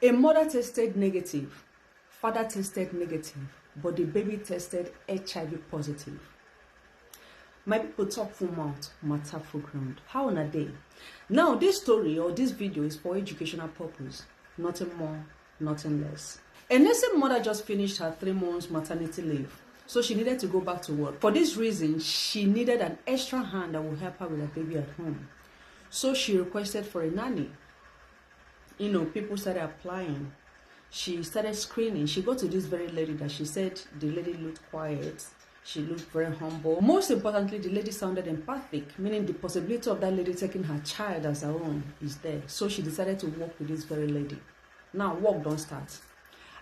A mother tested negative, father tested negative, but the baby tested HIV positive. My people talk full mouth, matter full ground. How on a day? Now, this story or this video is for educational purpose, nothing more, nothing less. A nursing mother just finished her 3 months maternity leave, so she needed to go back to work. For this reason, she needed an extra hand that will help her with her baby at home. So she requested for a nanny. You know, people started applying. She started screening. She got to this very lady that she said the lady looked quiet. She looked very humble. Most importantly, the lady sounded empathic, meaning the possibility of that lady taking her child as her own is there. So she decided to work with this very lady. Now, work don't start.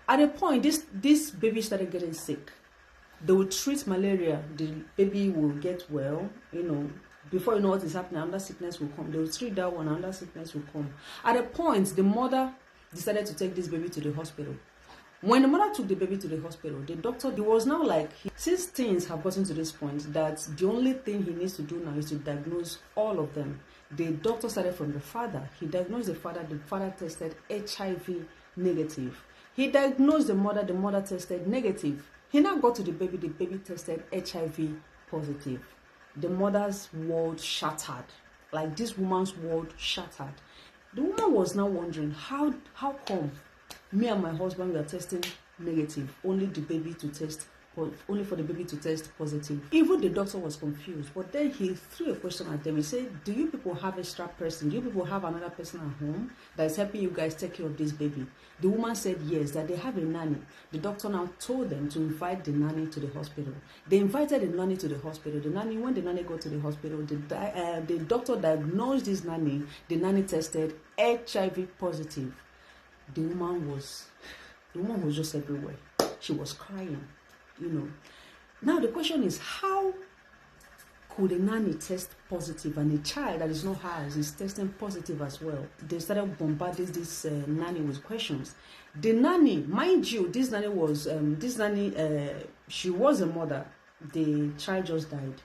At a point, this baby started getting sick. They will treat malaria. The baby will get well, you know. Before you know what is happening, another sickness will come. They will treat that one, another sickness will come. At a point, the mother decided to take this baby to the hospital. When the mother took the baby to the hospital, the doctor, he was now like, since things have gotten to this point, that the only thing he needs to do now is to diagnose all of them. The doctor started from the father. He diagnosed the father tested HIV negative. He diagnosed the mother tested negative. He now got to the baby tested HIV positive. The mother's world shattered. Like this woman's world shattered. The woman was now wondering, how come me and my husband were testing negative, only for the baby to test positive? Even the doctor was confused, but then he threw a question at them. He said, do you people have extra person? Do you people have another person at home that is helping you guys take care of this baby? The woman said yes, that they have a nanny. The doctor now told them to invite the nanny to the hospital. They invited the nanny to the hospital. When the nanny got to the hospital, the doctor diagnosed this nanny. The nanny tested HIV positive. The woman was just everywhere. She was crying, you know. Now the question is, how could a nanny test positive and a child that is not hers is testing positive as well? They started bombarding this nanny with questions. The nanny, mind you, this nanny she was a mother. The child just died.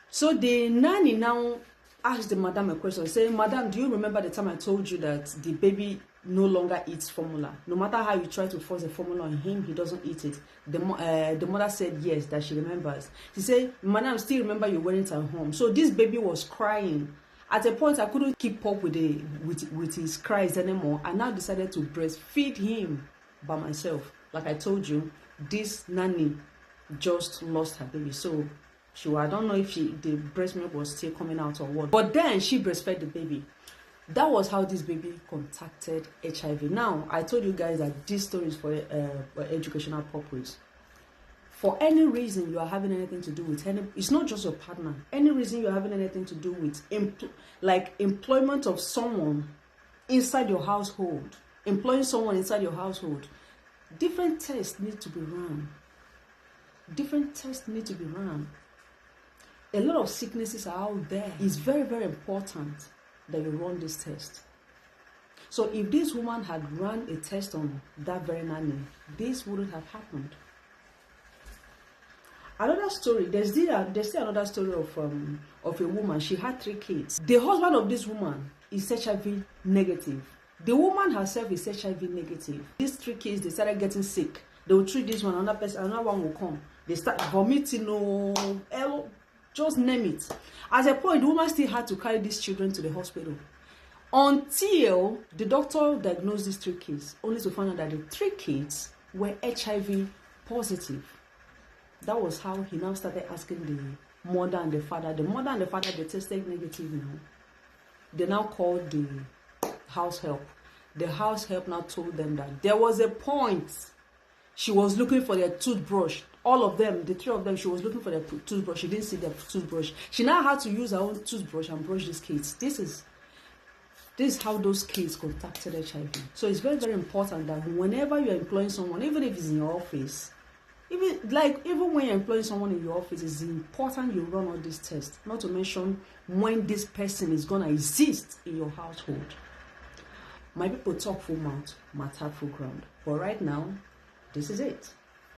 So the nanny now asked the madam a question, saying, Madam, do you remember the time I told you that the baby no longer eats formula? No matter how you try to force the formula on him, he doesn't eat it. The mother said yes, that she remembers. She said, Madam, still remember you weren't at home. So this baby was crying. At a point, I couldn't keep up with his cries anymore. I now decided to breastfeed him by myself. Like I told you, this nanny just lost her baby. So I don't know if the breast milk was still coming out or what. But then she breastfed the baby. That was how this baby contacted HIV. Now, I told you guys that this story is for educational purpose. For any reason you are having anything to do with it's not just your partner. Any reason you're having anything to do with employment of someone inside your household, employing someone inside your household, different tests need to be run. Different tests need to be run. A lot of sicknesses are out there. It's very, very important that you run this test. So if this woman had run a test on that very nanny, this wouldn't have happened. Another story, there's still another story of a woman. She had 3 kids. The husband of this woman is HIV negative. The woman herself is HIV negative. These 3 kids, they started getting sick. They will treat this one, another one will come. They start vomiting, just name it. At a point, the woman still had to carry these children to the hospital until the doctor diagnosed these 3 kids, only to find out that the 3 kids were HIV positive. That was how he now started asking the mother and the father. The mother and the father, they tested negative now. They now called the house help. The house help now told them that there was a point she was looking for their toothbrush. All of them, the 3 of them, she was looking for their toothbrush. She didn't see their toothbrush. She now had to use her own toothbrush and brush these kids. This is how those kids contacted HIV. So it's very, very important that whenever you're employing someone, even if it's in your office, even when you're employing someone in your office, it's important you run all these tests. Not to mention when this person is gonna exist in your household. My people talk full mouth, matter full ground. But right now, this is it.